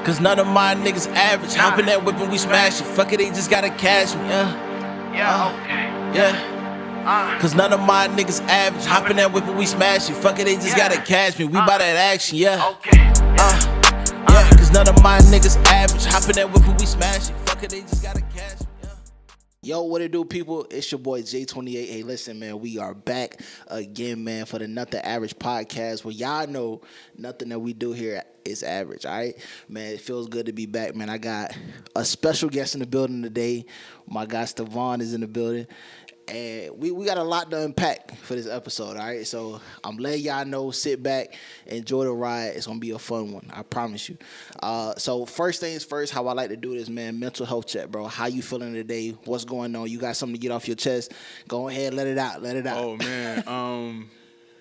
Cause none of my niggas average. Hop in that whip and we smash it. Fuck it, they just gotta cash me. Cause none of my niggas average. Hop in that whip and we smash it. Fuck it, they just gotta cash me. We bout that action, cause none of my niggas average. Hop in that whip and we smash it. Fuck it, they just gotta cash me. Yo, what it do, people? It's your boy J28. Hey, listen, man, we are back again, man, for the Nothing Average podcast, where y'all know nothing that we do here is average, all right? Man, it feels good to be back, man. I got a special guest in the building today. My guy Stevaughn is in the building. And we got a lot to unpack for this episode, all right? So I'm letting y'all know, sit back, enjoy the ride. It's going to be a fun one, I promise you. So first things first, how I like to do this, man, mental health check, bro. How you feeling today? What's going on? You got something to get off your chest? Go ahead, let it out. Oh, man.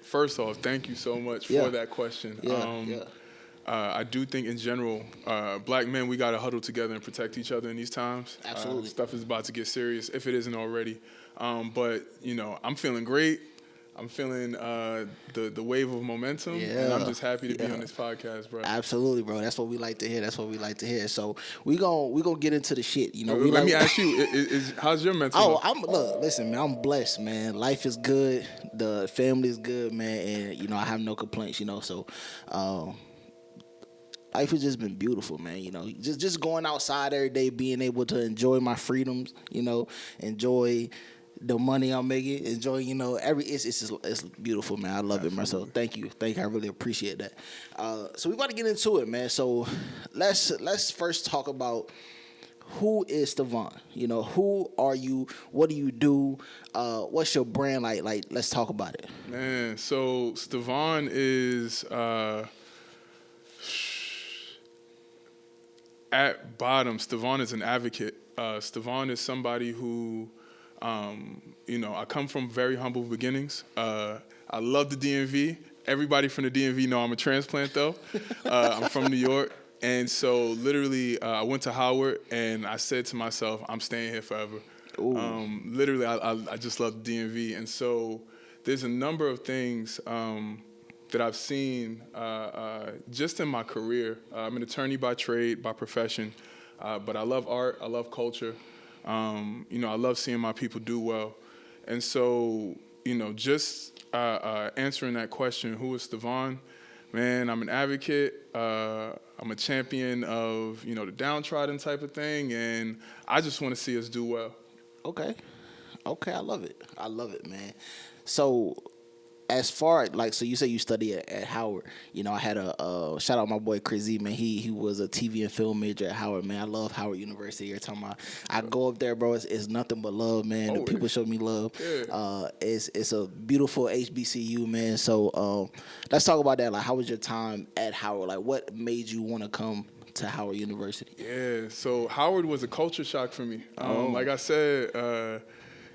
First off, thank you so much for that question. I do think in general, black men, we got to huddle together and protect each other in these times. Absolutely. Stuff is about to get serious, if it isn't already. But, you know, I'm feeling great. I'm feeling the wave of momentum, and I'm just happy to be on this podcast, bro. Absolutely, bro. That's what we like to hear. So we gonna get into the shit. You know, let me ask you, how's your mental? Listen, man. I'm blessed, man. Life is good. The family is good, man, and you know I have no complaints. You know, so. Life has just been beautiful, man. You know, just going outside every day, being able to enjoy my freedoms. You know, enjoy the money I'm making, enjoy. You know, it's beautiful, man. I love it, man. So thank you. I really appreciate that. So we about to get into it, man. So let's first talk about who is Stevaughn. You know, who are you? What do you do? What's your brand like? Like, let's talk about it, man. So Stevaughn is. At bottom, Stevaughn is an advocate. Stevaughn is somebody who, you know, I come from very humble beginnings. I love the DMV. Everybody from the DMV know I'm a transplant, though. I'm from New York. And so literally, I went to Howard, and I said to myself, I'm staying here forever. Literally, I just love the DMV. And so there's a number of things that I've seen just in my career. I'm an attorney by trade, by profession, but I love art, I love culture. You know, I love seeing my people do well. And so, you know, just answering that question, who is Stevaughn? Man, I'm an advocate. I'm a champion of, you know, the downtrodden type of thing, and I just want to see us do well. Okay, I love it, man. So, as far like, so you say you study at Howard. You know, I had a shout out my boy Chris Z, man. He was a TV and film major at Howard, man. I love Howard University. Every time I go up there, bro, it's nothing but love, man. The people show me love. Yeah. It's a beautiful HBCU, man. So let's talk about that. Like, how was your time at Howard? Like, what made you want to come to Howard University? Yeah, so Howard was a culture shock for me. Like I said,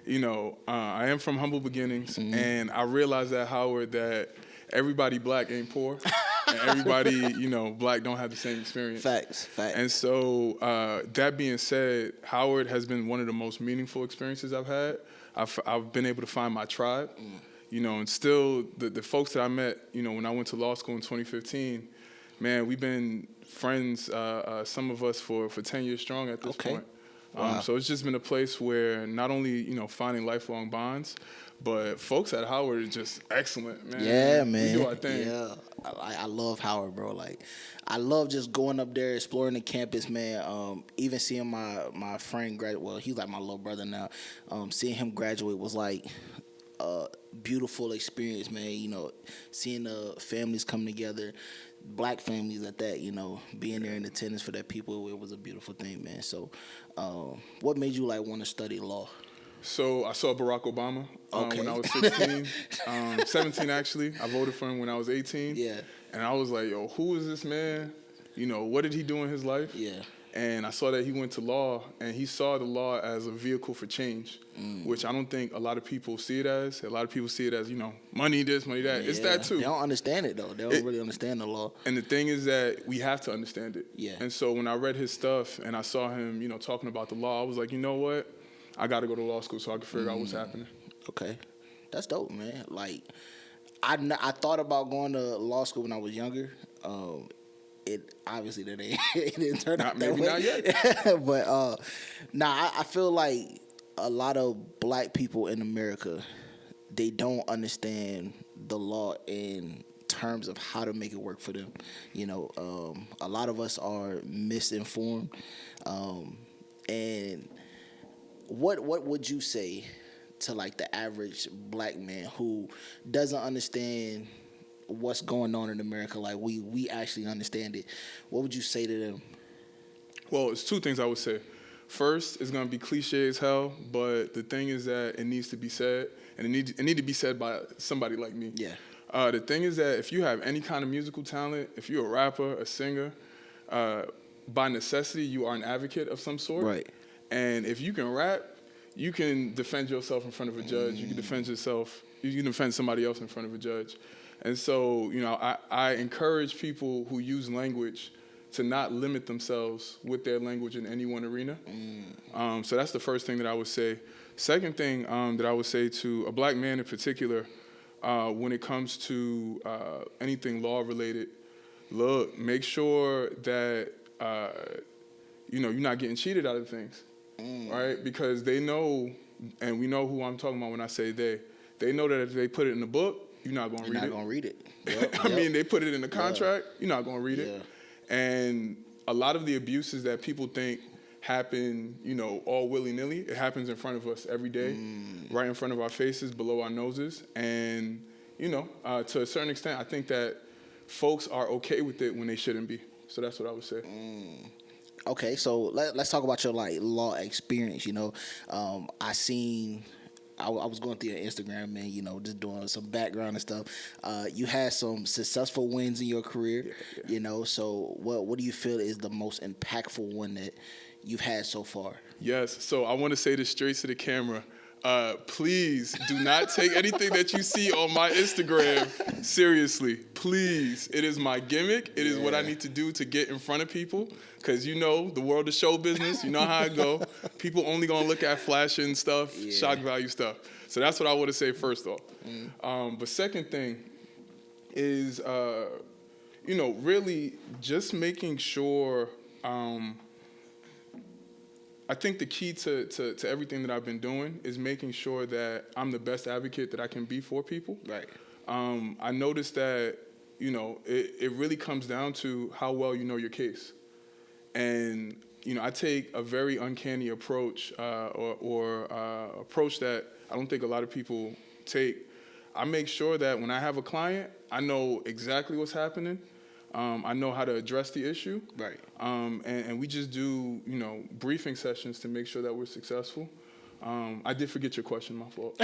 you know, I am from humble beginnings, and I realized at Howard that everybody black ain't poor, and everybody, you know, black don't have the same experience. Facts. And so that being said, Howard has been one of the most meaningful experiences I've had. I've been able to find my tribe, you know, and still the folks that I met, you know, when I went to law school in 2015, man, we've been friends, some of us for 10 years strong at this point. Wow. So it's just been a place where not only, you know, finding lifelong bonds, but folks at Howard are just excellent, man. Yeah, man. We do our thing. Yeah, I love Howard, bro. Like, I love just going up there, exploring the campus, man. Even seeing my friend graduate. Well, he's like my little brother now. Seeing him graduate was like a beautiful experience, man. You know, seeing the families come together. Black families at that, you know, being there in attendance for that people, it was a beautiful thing, man. So, what made you like want to study law? So I saw Barack Obama when I was 16, 17 actually. I voted for him when I was 18. Yeah. And I was like, yo, who is this man? You know, what did he do in his life? Yeah. And I saw that he went to law, and he saw the law as a vehicle for change, which I don't think a lot of people see it as. A lot of people see it as, you know, money this, money that. Yeah. It's that too. They don't understand it, though. They don't really understand the law. And the thing is that we have to understand it. Yeah. And so when I read his stuff and I saw him, you know, talking about the law, I was like, you know what? I got to go to law school so I can figure out what's happening. Okay. That's dope, man. Like, I thought about going to law school when I was younger. obviously that it didn't turn out that Maybe way. not yet. But I feel like a lot of black people in America, they don't understand the law in terms of how to make it work for them. You know, a lot of us are misinformed. And what would you say to like the average black man who doesn't understand what's going on in America? Like we actually understand it. What would you say to them? Well, it's two things I would say. First, it's gonna be cliche as hell, but the thing is that it needs to be said, and it need to be said by somebody like me. Yeah. The thing is that if you have any kind of musical talent, if you're a rapper, a singer, by necessity, you are an advocate of some sort. Right. And if you can rap, you can defend yourself in front of a judge. You can defend yourself. You can defend somebody else in front of a judge. And so, you know, I encourage people who use language to not limit themselves with their language in any one arena. So that's the first thing that I would say. Second thing that I would say to a black man in particular, when it comes to anything law related, look, make sure that you know, you're not getting cheated out of things, right? Because they know, and we know who I'm talking about when I say they know that if they put it in the book, you're not going to read it. You're not going to read it. Yep, I mean, they put it in the contract, you're not going to read Yeah. it. And a lot of the abuses that people think happen, you know, all willy-nilly, it happens in front of us every day, right in front of our faces, below our noses. And, you know, to a certain extent, I think that folks are okay with it when they shouldn't be. So that's what I would say. Okay, so let's talk about your like law experience. You know, I was going through your Instagram and, you know, just doing some background and stuff. You had some successful wins in your career, you know. So what do you feel is the most impactful one that you've had so far? Yes. So I want to say this straight to the camera. Please do not take anything that you see on my Instagram seriously. Please. It is my gimmick. It is what I need to do to get in front of people. Because you know, the world of show business, you know how it go. People only going to look at flashing stuff, shock value stuff. So that's what I want to say first off. But second thing is, you know, really just making sure... I think the key to everything that I've been doing is making sure that I'm the best advocate that I can be for people. Right. I noticed that, you know, it really comes down to how well you know your case. And, you know, I take a very uncanny approach or approach that I don't think a lot of people take. I make sure that when I have a client, I know exactly what's happening. I know how to address the issue. Right. And we just do, you know, briefing sessions to make sure that we're successful. I did forget your question, my fault.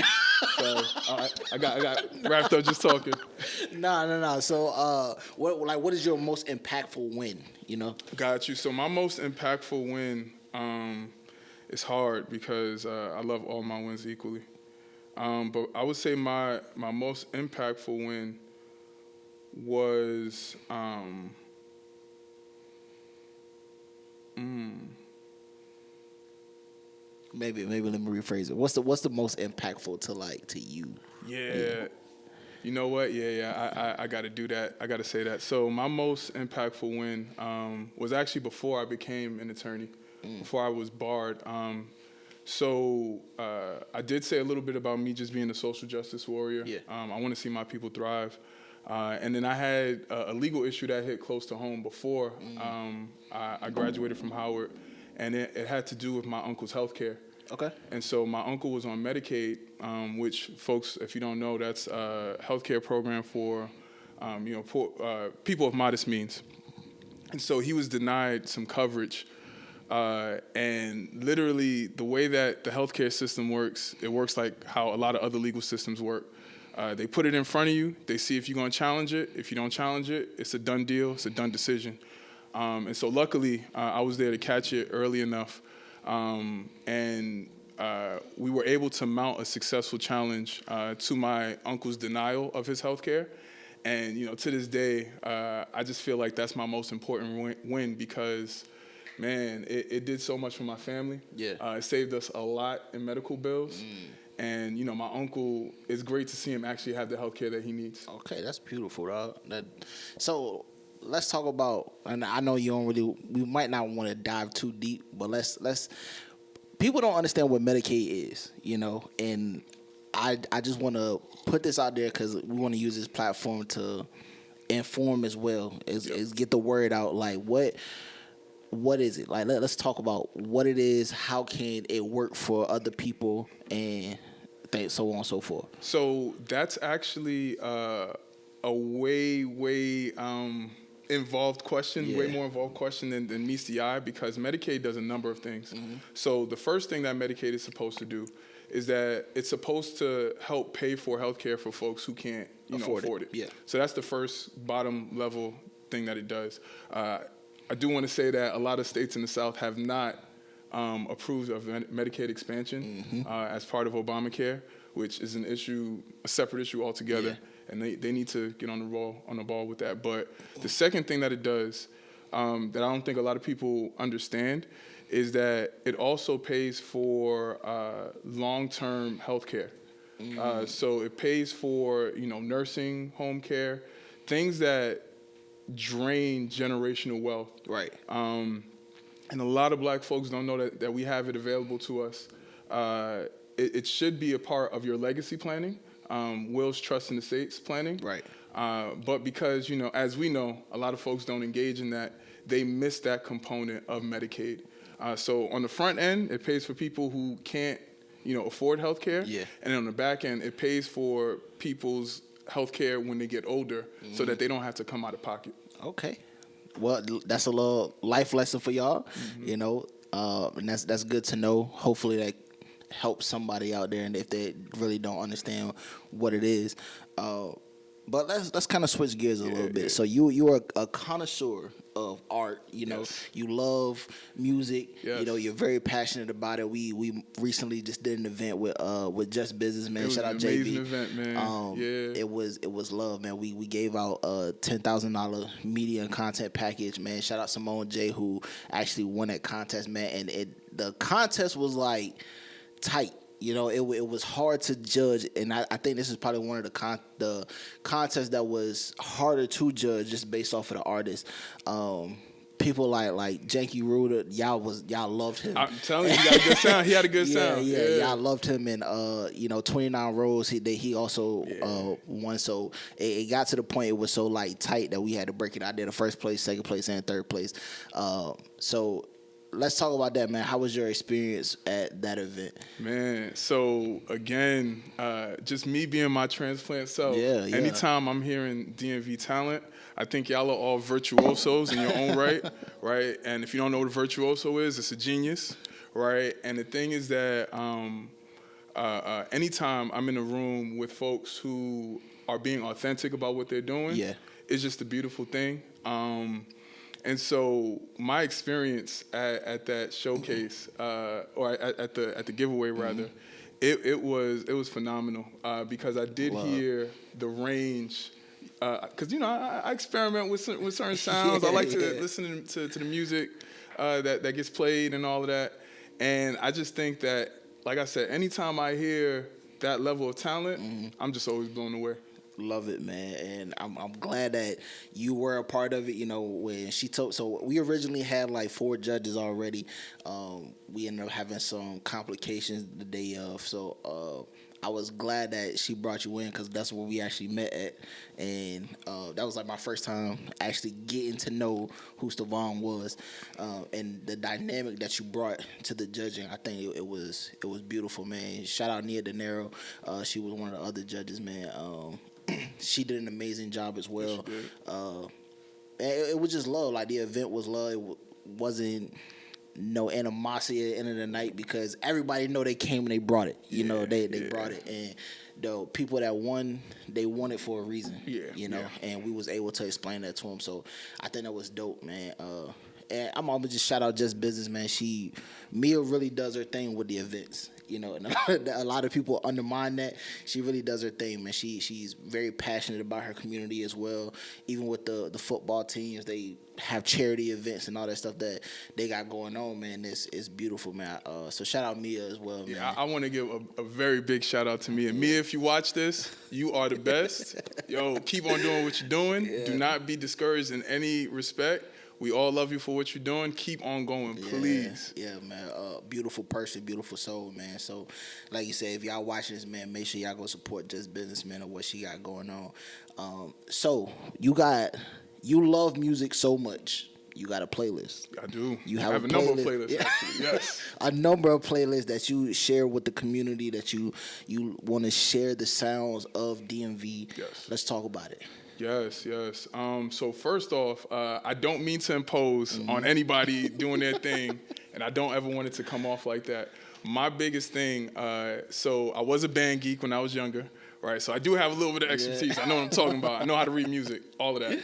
Sorry. I got wrapped up just talking. No. So, what is your most impactful win? You know. Got you. So my most impactful win is hard because I love all my wins equally. But I would say my most impactful win was Maybe let me rephrase it. What's the most impactful to you? Yeah. You know what? Yeah. I got to do that. I got to say that. So my most impactful win was actually before I became an attorney, before I was barred. So I did say a little bit about me just being a social justice warrior. Yeah. I want to see my people thrive. And then I had a legal issue that hit close to home before I graduated from Howard, and it had to do with my uncle's health care. Okay. And so my uncle was on Medicaid, which, folks, if you don't know, that's a healthcare program for poor, people of modest means. And so he was denied some coverage. And literally, the way that the healthcare system works, it works like how a lot of other legal systems work. They put it in front of you. They see if you're going to challenge it. If you don't challenge it, it's a done deal. It's a done decision. And so luckily, I was there to catch it early enough. And we were able to mount a successful challenge to my uncle's denial of his health care. And, you know, to this day, I just feel like that's my most important win because, man, it did so much for my family. Yeah. It saved us a lot in medical bills. And, you know, my uncle, it's great to see him actually have the health care that he needs. Okay, that's beautiful, dog. So let's talk about. And I know you don't really. We might not want to dive too deep, but let's. People don't understand what Medicaid is, and I just want to put this out there because we want to use this platform to inform as well, is get the word out. Like what is it? Like let's talk about what it is. How can it work for other people and so on and so forth. So that's actually a way involved question, way more involved question than meets the eye, because Medicaid does a number of things. Mm-hmm. So the first thing that Medicaid is supposed to do is that it's supposed to help pay for healthcare for folks who can't afford it. Yeah. So that's the first bottom level thing that it does. I do want to say that a lot of states in the South have not approved of Medicaid expansion as part of Obamacare, which is a separate issue altogether. Yeah. And they need to get on the ball with that. But the second thing that it does that I don't think a lot of people understand is that it also pays for long-term health care. So it pays for nursing, home care, things that drain generational wealth. Right. And a lot of black folks don't know that we have it available to us. It should be a part of your legacy planning. Wills, trust, and estates planning. Right. But because, as we know, a lot of folks don't engage in that, they miss that component of Medicaid. So on the front end, it pays for people who can't, afford health care. Yeah. And on the back end, it pays for people's health care when they get older so that they don't have to come out of pocket. Okay. Well, that's a little life lesson for y'all, and that's good to know. Hopefully that help somebody out there, and if they really don't understand what it is. But let's kind of switch gears a little bit. Yeah. So you are a connoisseur of art. You love music. Yes. You're very passionate about it. We recently just did an event with Just Business, man. Shout out JB. It was an amazing event, man. It was love, man. We gave out a $10,000 media and content package, man. Shout out Simone J, who actually won that contest, man. And the contest was like tight. It was hard to judge, and I think this is probably one of the contests that was harder to judge just based off of the artist. People like Janky Ruder, y'all loved him. I'm telling you, he got a good sound. He had a good sound. Yeah, y'all loved him, and 29 Rows. He also won. So it got to the point it was so tight that we had to break it out there: the first place, second place, and third place. So. Let's talk about that, man. How was your experience at that event? Man, so again, just me being my transplant self. Yeah. Anytime I'm hearing DMV talent, I think y'all are all virtuosos in your own right, right? And if you don't know what a virtuoso is, it's a genius, right? And the thing is that anytime I'm in a room with folks who are being authentic about what they're doing, it's just a beautiful thing. And so my experience at that showcase, or at the giveaway rather, it was phenomenal because I did hear the range. Because I experiment with certain sounds. I like to listen to the music that gets played and all of that. And I just think that, like I said, anytime I hear that level of talent, I'm just always blown away. Love it, man, and I'm glad that you were a part of it. When she told, so we originally had 4 judges already. We ended up having some complications the day of, so I was glad that she brought you in because that's where we actually met at, and that was my first time actually getting to know who Stevaughn was, and the dynamic that you brought to the judging. I think it was beautiful, man. Shout out Nia De Niro. She was one of the other judges, man. She did an amazing job as well. It was just love. The event was love. It wasn't no animosity at the end of the night because everybody know they came and they brought it. They brought it, and the people that won, they won it for a reason. And we was able to explain that to them. So I think that was dope, man. And I'm gonna just shout out Just Business, man. Mia really does her thing with the events. you know, and a lot of people undermine that. She really does her thing, man. She's very passionate about her community as well. Even with the football teams, they have charity events and all that stuff that they got going on, man. It's beautiful, man. So shout out Mia as well, man. Yeah, I want to give a very big shout out to Mia. Mia, if you watch this, you are the best. Yo, keep on doing what you're doing. Yeah. Do not be discouraged in any respect. We all love you for what you're doing. Keep on going, please. Yeah, man. Beautiful person, beautiful soul, man. So, like you said, if y'all watching this, man, make sure y'all go support Just Businessman or what she got going on. So, you love music so much. You got a playlist. I do. You I have a number of playlists, yeah. actually. Yes. A number of playlists that you share with the community, that you want to share the sounds of DMV. Yes. Let's talk about it. Yes. So first off, I don't mean to impose on anybody doing their thing, and I don't ever want it to come off like that. My biggest thing, so I was a band geek when I was younger, right? So I do have a little bit of expertise. I know what I'm talking about. I know how to read music, all of that.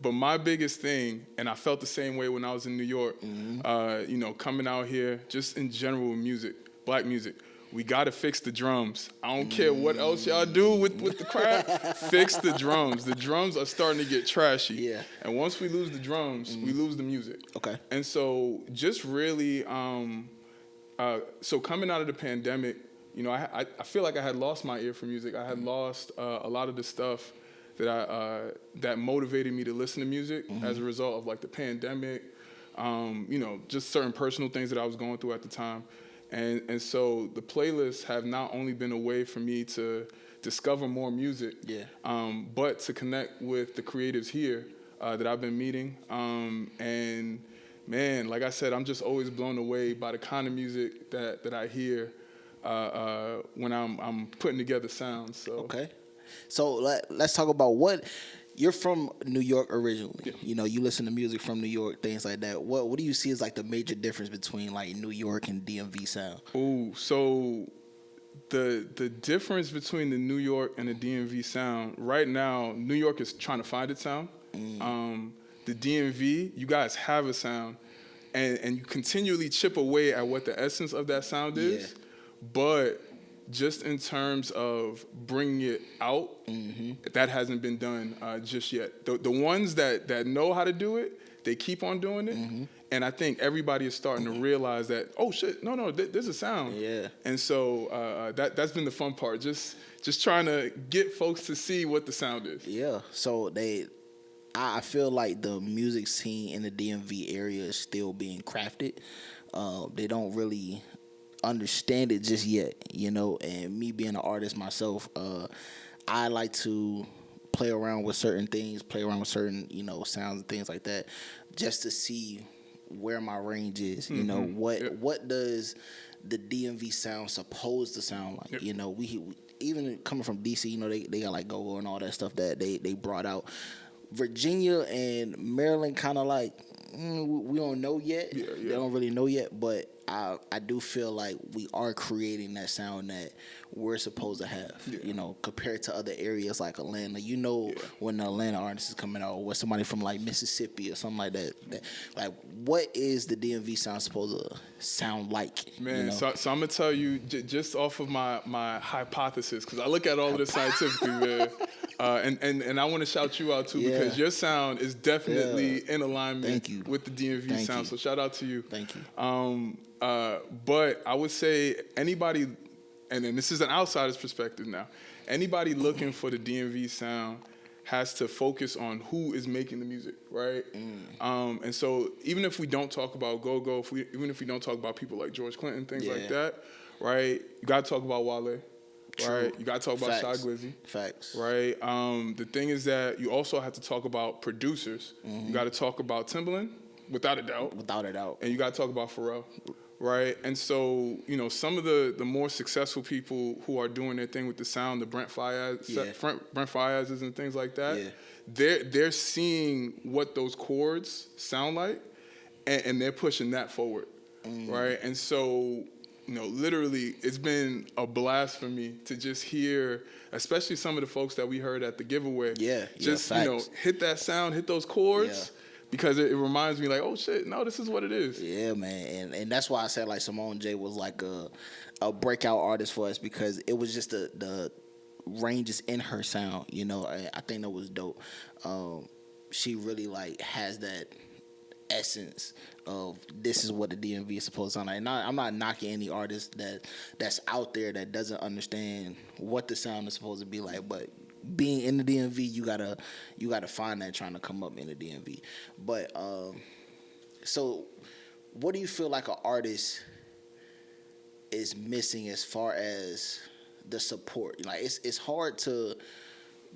But my biggest thing, and I felt the same way when I was in New York, you know, coming out here, just in general music, black music, we got to fix the drums. I don't care what else y'all do with the crowd. Fix the drums. The drums are starting to get trashy. Yeah. And once we lose the drums, we lose the music. Okay. And so just really, so coming out of the pandemic, you know, I feel like I had lost my ear for music. I had lost a lot of the stuff that motivated me to listen to music as a result of like the pandemic, you know, just certain personal things that I was going through at the time. And so the playlists have not only been a way for me to discover more music, but to connect with the creatives here that I've been meeting. And man, like I said, I'm just always blown away by the kind of music that I hear when I'm putting together sounds. So. Okay. So let's talk about what you're from New York originally. Yeah. You know, you listen to music from New York, things like that. What do you see as like the major difference between like New York and DMV sound? Oh, so the difference between the New York and the DMV sound right now, New York is trying to find its sound. The DMV, you guys have a sound, and you continually chip away at what the essence of that sound is, but just in terms of bringing it out, that hasn't been done just yet. The ones that know how to do it, they keep on doing it. And I think everybody is starting to realize that, oh shit, no, there's a sound. Yeah. And so that's been the fun part, just trying to get folks to see what the sound is. Yeah. So I feel like the music scene in the DMV area is still being crafted. They don't really understand it just yet, you know, and me being an artist myself, I like to play around with certain things, play around with certain, you know, sounds and things like that, just to see where my range is, you know, what does the DMV sound supposed to sound like, you know, we even coming from DC, you know, they got like go-go and all that stuff that they brought out. Virginia and Maryland kind of like, we don't know yet. They don't really know yet, but I do feel like we are creating that sound that we're supposed to have, you know, compared to other areas like Atlanta. You know, when the Atlanta artist is coming out, or somebody from like Mississippi or something like that. Like, what is the DMV sound supposed to sound like? Man, you know? so I'm gonna tell you just off of my hypothesis, because I look at all of this scientifically, man. And I want to shout you out too, because your sound is definitely in alignment with the DMV sound. So shout out to you. Thank you. But I would say anybody, and then this is an outsider's perspective now, anybody looking for the DMV sound has to focus on who is making the music, right? And so even if we don't talk about go-go, even if we don't talk about people like George Clinton, things like that, right? You got to talk about Wale. True. Right, you got to talk about Shy Glizzy. Facts. Right. The thing is that you also have to talk about producers. You got to talk about Timbaland, without a doubt. Without a doubt. And you got to talk about Pharrell. Right. And so, you know, some of the more successful people who are doing their thing with the sound, the Brent Faiyazes and things like that, they're seeing what those chords sound like, and they're pushing that forward. Right. And so, you know, literally, it's been a blast for me to just hear, especially some of the folks that we heard at the giveaway. Just, you know, hit that sound, hit those chords, because it reminds me like, oh shit, no, this is what it is. Yeah, man, and that's why I said like Simone J was like a breakout artist for us because it was just the ranges in her sound. You know, I think that was dope. She really like has that essence of this is what the DMV is supposed to sound like. And I'm not knocking any artist that's out there that doesn't understand what the sound is supposed to be like, but being in the DMV, you gotta find that trying to come up in the DMV. But so what do you feel like an artist is missing as far as the support? Like it's hard to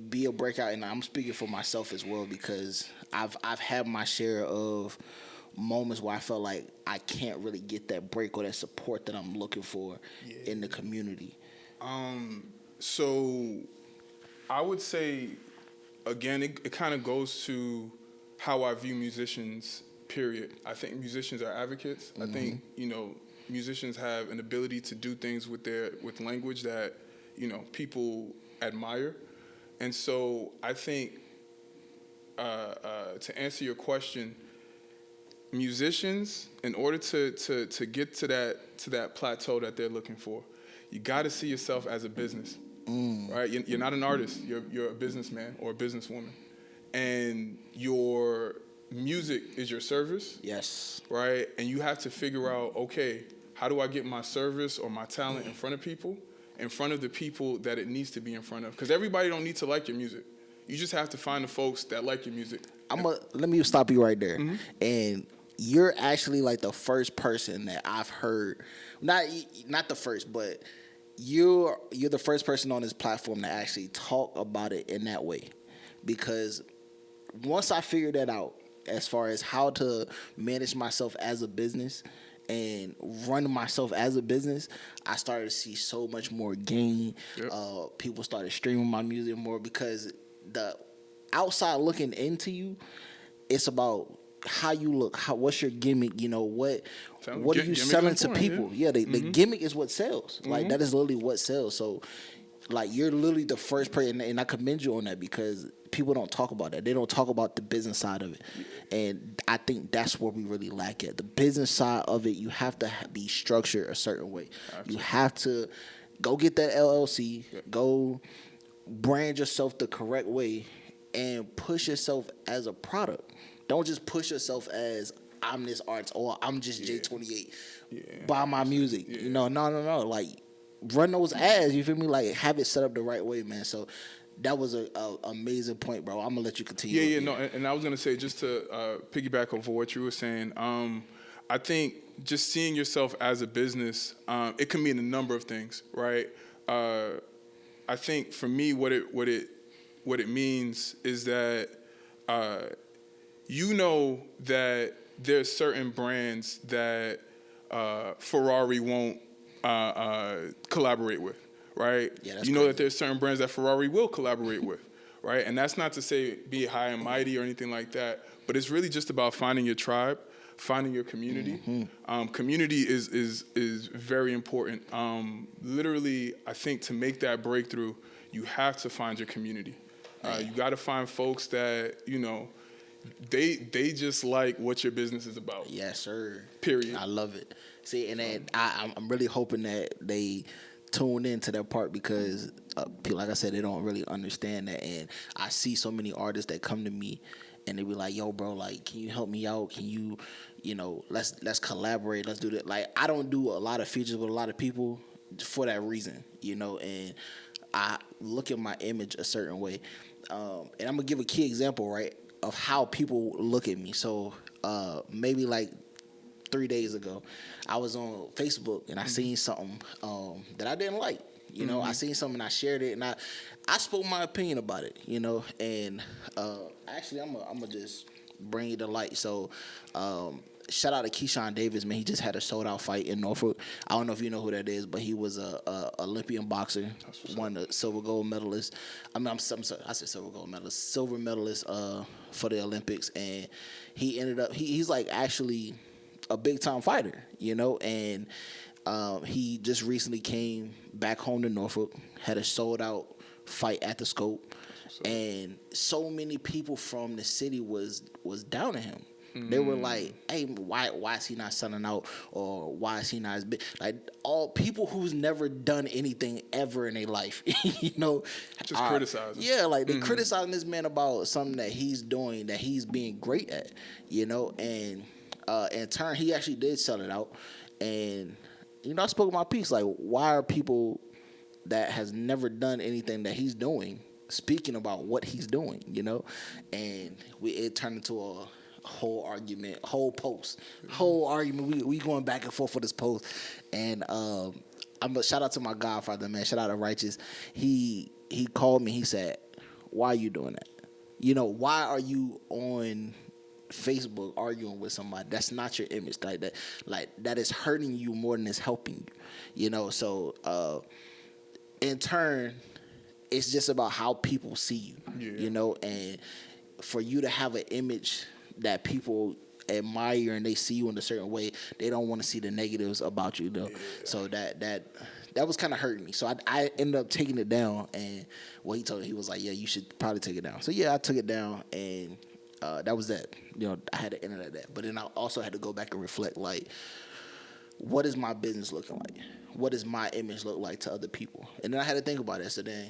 be a breakout, and I'm speaking for myself as well because I've had my share of moments where I felt like I can't really get that break or that support that I'm looking for in the community. So I would say, again, it kind of goes to how I view musicians, period. I think musicians are advocates. I think, musicians have an ability to do things with language that, people admire. And so I think, to answer your question, musicians, in order to get to that plateau that they're looking for, you got to see yourself as a business, right? You're not an artist. You're a businessman or a businesswoman, and your music is your service. Yes. Right, and you have to figure out, okay, how do I get my service or my talent in front of people, in front of the people that it needs to be in front of? Because everybody don't need to like your music. You just have to find the folks that like your music. Let me stop you right there. And you're actually like the first person that I've heard, not the first, but you're the first person on this platform to actually talk about it in that way. Because once I figured that out, as far as how to manage myself as a business and run myself as a business, I started to see so much more gain. Yep. People started streaming my music more because the outside looking into you, it's about how you look, what's your gimmick, what are you selling to people? Yeah, the gimmick is what sells. Like that is literally what sells. So like you're literally the first person, and I commend you on that because people don't talk about that. They don't talk about the business side of it. And I think that's where we really lack it. The business side of it, you have to be structured a certain way. Absolutely. You have to go get that LLC, go brand yourself the correct way, and push yourself as a product. Don't just push yourself as I'm this artist or I'm just J28. Buy my music. No. Like run those ads, you feel me? Like have it set up the right way, man. So that was a amazing point, bro. I'm gonna let you continue. And I was gonna say, just to piggyback off of what you were saying, I think just seeing yourself as a business, it can mean a number of things, right? I think for me, what it means is that that there's certain brands that Ferrari won't collaborate with. Right? Yeah, you know crazy. That there's certain brands that Ferrari will collaborate with, right? And that's not to say be high and mighty or anything like that, but it's really just about finding your tribe, finding your community. Community is very important. Literally, I think to make that breakthrough, you have to find your community. You got to find folks that, they just like what your business is about. Yes, sir. Period. I love it. See, and then I'm really hoping that they tune into that part because people, like I said, they don't really understand that. And I see so many artists that come to me and they be like, yo, bro, like, can you help me out? Can you, let's collaborate. Let's do that. Like, I don't do a lot of features with a lot of people for that reason, and I look at my image a certain way. And I'm going to give a key example, right, of how people look at me. So maybe like 3 days ago, I was on Facebook and I seen something that I didn't like. I seen something and I shared it and I spoke my opinion about it. And actually I'm gonna just bring it to light. So shout out to Keyshawn Davis, man. He just had a sold out fight in Norfolk. I don't know if you know who that is, but he was a Olympian boxer, won the silver gold medalist. I said silver gold medalist, silver medalist for the Olympics, and he ended up he's like actually a big time fighter, and he just recently came back home to Norfolk, had a sold out fight at the Scope. And so many people from the city was down on him. They were like, "Hey, why is he not selling out? Or why is he not as big?" Like all people who's never done anything ever in their life, just criticizing. Yeah, like they criticizing this man about something that he's doing that he's being great at, And in turn, he actually did sell it out. And I spoke my piece. Like, why are people that has never done anything that he's doing speaking about what he's doing? And it turned into a whole argument, whole argument. We going back and forth for this post, and I'm a shout out to my godfather, man. Shout out to Righteous. He called me. He said, "Why are you doing that? Why are you on Facebook arguing with somebody? That's not your image. That is hurting you more than it's helping you. So in turn, it's just about how people see you. And for you to have an image that people admire and they see you in a certain way, they don't want to see the negatives about you, though. Yeah. So that was kind of hurting me. So I ended up taking it down, and he told me, he was like, "Yeah, you should probably take it down." So yeah, I took it down, and that was that. I had to end it at that. But then I also had to go back and reflect, like, what is my business looking like? What does my image look like to other people? And then I had to think about it. So then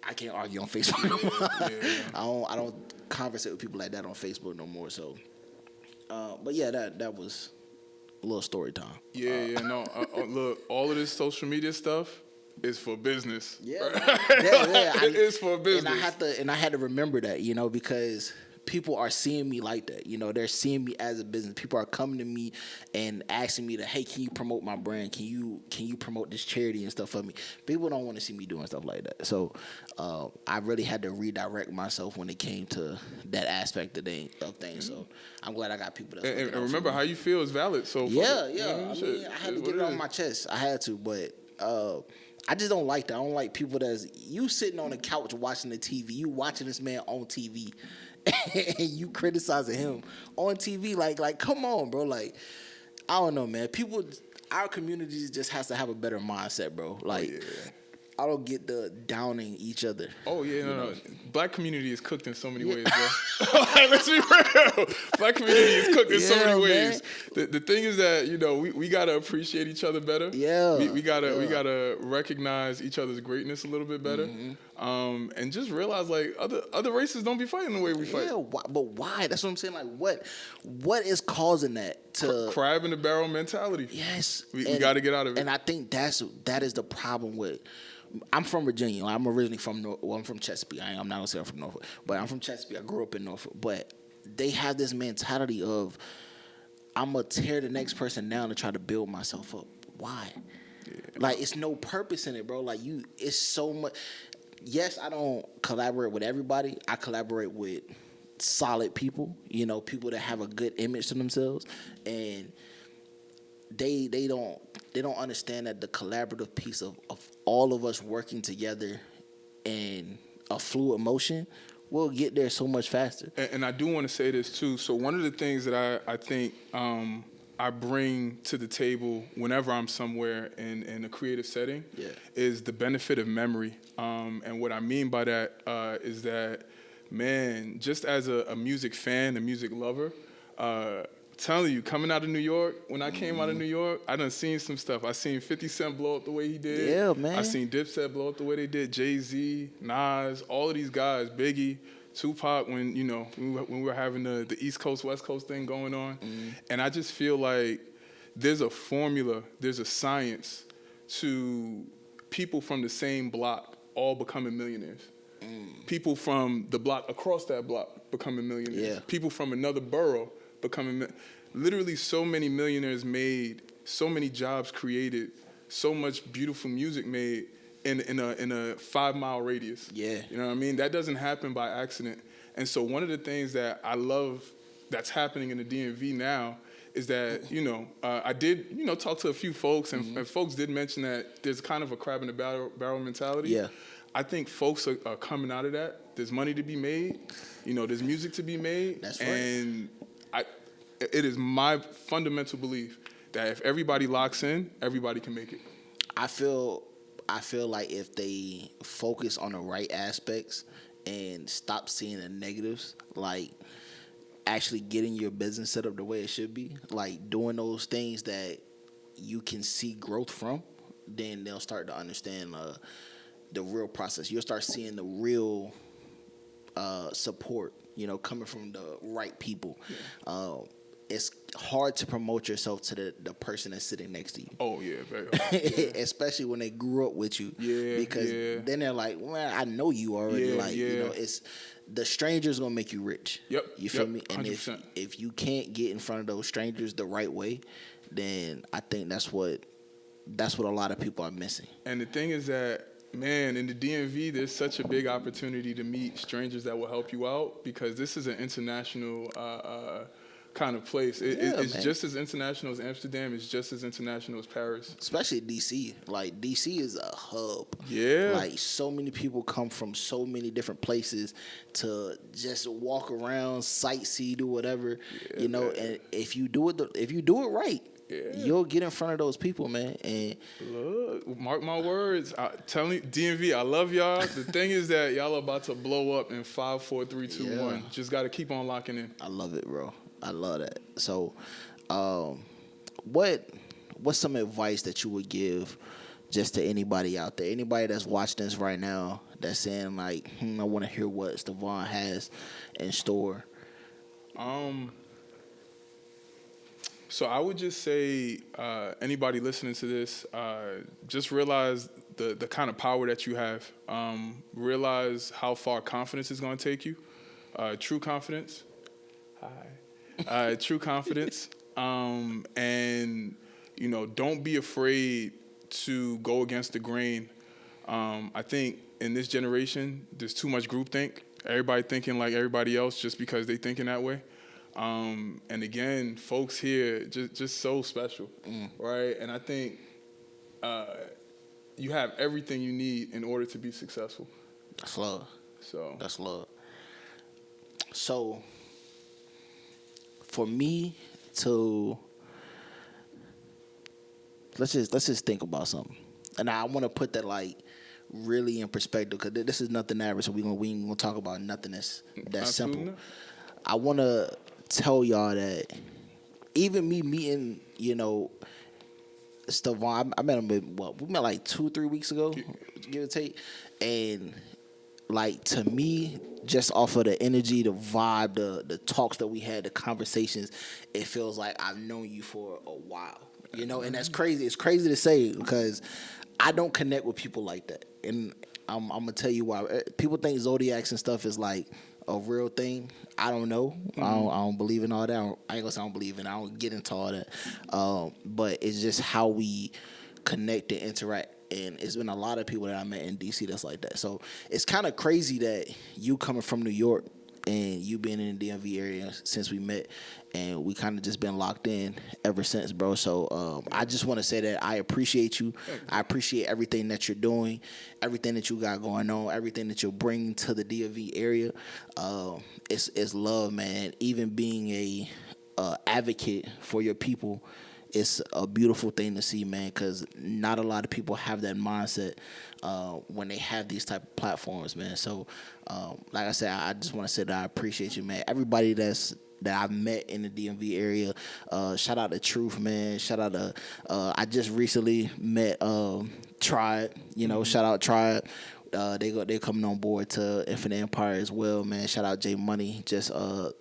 I can't argue on Facebook no more. I don't conversate with people like that on Facebook no more. So, but yeah, that was a little story time. Look, all of this social media stuff is for business. Yeah, It is for business. And I had to remember that, because people are seeing me like that. They're seeing me as a business. People are coming to me and asking me hey, can you promote my brand? Can you promote this charity and stuff for me? People don't want to see me doing stuff like that. So I really had to redirect myself when it came to that aspect of things. So I'm glad I got people that. And remember, how you feel is valid. So yeah. I had to get it off my chest. I had to, but. I just don't like that. I don't like people that's you sitting on the couch watching the TV. You watching this man on TV, and you criticizing him on TV. Like, come on, bro. Like, I don't know, man. Our community just has to have a better mindset, bro. Like, I don't get the downing each other. Oh yeah, no. Black community is cooked in so many ways, bro. Like, let's be real. Black community is cooked in so many ways. The thing is that we gotta appreciate each other better. Yeah, we gotta recognize each other's greatness a little bit better, and just realize like other races don't be fighting the way we fight. Yeah, but why? That's what I'm saying. Like, what is causing that? Crab in the barrel mentality. Yes, we gotta get out of it. And I think that is the problem with. I'm from Virginia. I'm originally from I'm from Chesapeake. I'm not gonna say I'm from Norfolk, but I'm from Chesapeake. I grew up in Norfolk. But they have this mentality of I'm gonna tear the next person down to try to build myself up. Why? Yeah. Like, it's no purpose in it, bro. Like, it's so much. Yes, I don't collaborate with everybody. I collaborate with solid people. People that have a good image to themselves, and they don't understand that the collaborative piece of all of us working together in a fluid motion will get there so much faster. And I do want to say this too. So one of the things that I think I bring to the table whenever I'm somewhere in a creative setting is the benefit of memory. And what I mean by that is that, man, just as a music fan, a music lover, telling you, coming out of New York, when I came out of New York, I done seen some stuff. I seen 50 Cent blow up the way he did. Yeah, man. I seen Dipset blow up the way they did. Jay-Z, Nas, all of these guys, Biggie, Tupac, when we were having the East Coast, West Coast thing going on. And I just feel like there's a formula, there's a science to people from the same block all becoming millionaires. People from the block, across that block, becoming millionaires. Yeah. People from another borough becoming literally so many millionaires made, so many jobs created, so much beautiful music made in a 5-mile radius. Yeah. You know what I mean? That doesn't happen by accident. And so one of the things that I love that's happening in the DMV now is that, I did, talk to a few folks, and folks did mention that there's kind of a crab in the barrel mentality. Yeah. I think folks are coming out of that. There's money to be made. There's music to be made. That's right. And it is my fundamental belief that if everybody locks in, everybody can make it. I feel like if they focus on the right aspects and stop seeing the negatives, like actually getting your business set up the way it should be, like doing those things that you can see growth from, then they'll start to understand the real process. You'll start seeing the real support, coming from the right people. It's hard to promote yourself to the person that's sitting next to you. Oh yeah, very hard. Especially when they grew up with you. Yeah, because then they're like, well, I know you already. Yeah. It's the stranger's gonna make you rich. Yep. You feel me? And 100%. if you can't get in front of those strangers the right way, then I think that's what a lot of people are missing. And the thing is that, man, in the DMV, there's such a big opportunity to meet strangers that will help you out, because this is an international kind of place. It's just as international as Amsterdam. It's just as international as Paris. Especially DC. Like, DC is a hub. Yeah. Like, so many people come from so many different places to just walk around, sightsee, do whatever. Man. And if you do it right, you'll get in front of those people, man. And look, mark my words. Tell me, DMV, I love y'all. The thing is that y'all are about to blow up in 5, 4, 3, 2, 1. Just got to keep on locking in. I love it, bro. I love that. So, what's some advice that you would give just to anybody out there? Anybody that's watching this right now that's saying like, I want to hear what Stevaughn has in store. So I would just say, anybody listening to this, just realize the kind of power that you have. Realize how far confidence is going to take you. True confidence. True confidence. And, don't be afraid to go against the grain. I think in this generation, there's too much groupthink. Everybody thinking like everybody else just because they thinking that way. And again, folks here just so special, right? And I think you have everything you need in order to be successful. That's love. That's love. So for me to let's just think about something, and I want to put that like really in perspective, because this is nothing average. So we ain't gonna talk about nothing that's simple. I want to tell y'all that even me meeting, Stevaughn, I met him we met like 2-3 weeks ago, give or take. And like, to me, just off of the energy, the vibe, the talks that we had, the conversations, it feels like I've known you for a while, and that's crazy. It's crazy to say, because I don't connect with people like that. And I'm gonna tell you why. People think zodiacs and stuff is like a real thing. I don't know. I don't believe in all that. I ain't gonna say I don't believe in it. I don't get into all that. But it's just how we connect and interact. And it's been a lot of people that I met in DC that's like that. So it's kind of crazy that you coming from New York and you being in the DMV area since we met, and we kind of just been locked in ever since, bro. So I just want to say that I appreciate you. I appreciate everything that you're doing, everything that you got going on, everything that you're bringing to the DMV area. It's love, man. Even being a advocate for your people, it's a beautiful thing to see, man, because not a lot of people have that mindset when they have these type of platforms, man. So, like I said, I just want to say that I appreciate you, man. Everybody that I've met in the DMV area, shout out to Truth, man. Shout out to, I just recently met Triad, shout out Triad. They coming on board to Infinite Empire as well, man. Shout out Jay Money, just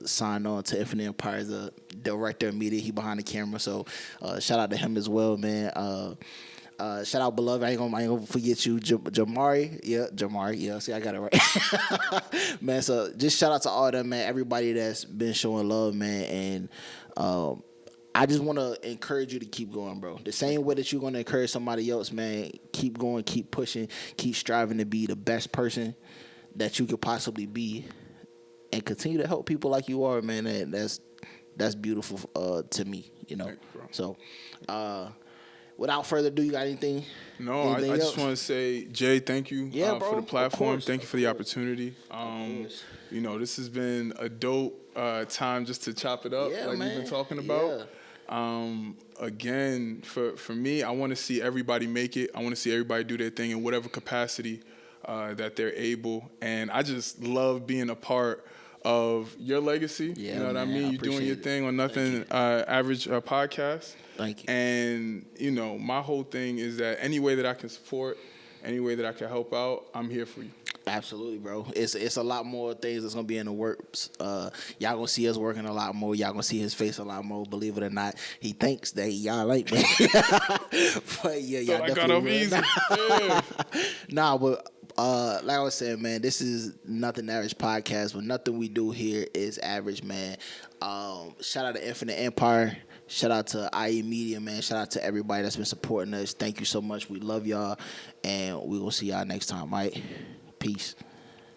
signed on to Infinite Empire as a director of media. He behind the camera, so shout out to him as well, man. Shout out Beloved. I ain't gonna forget you, Jamari. Yeah, see, I got it right. Man, so just shout out to all of them, man. Everybody that's been showing love, man. And I just want to encourage you to keep going, bro. The same way that you're going to encourage somebody else, man. Keep going, keep pushing, keep striving to be the best person that you could possibly be, and continue to help people like you are, man. And that's beautiful to me, Thanks, So, without further ado, you got anything? No, I just want to say, Jay, thank you for the platform. Thank you for the opportunity. This has been a dope time just to chop it up, like we've been talking about. Again, for me, I want to see everybody make it. I want to see everybody do their thing in whatever capacity. that they're able. And I just love being a part of your legacy. Yeah, you know what I man, mean? I You're doing your appreciate it. thing on Nothing Average podcast. Thank you. And, you know, my whole thing is that any way that I can support, any way that I can help out, I'm here for you. Absolutely, bro. It's a lot more things that's gonna be in the works. Y'all gonna see us working a lot more. Y'all gonna see his face a lot more. Believe it or not, he thinks that y'all like me. But yeah, y'all I got definitely off will. easy. Yeah. Nah, but like I was saying, man, this is Nothing Average podcast, but nothing we do here is average, man. Shout out to Infinite Empire. Shout out to IE Media, man. Shout out to everybody that's been supporting us. Thank you so much. We love y'all, and we will see y'all next time, right? Peace.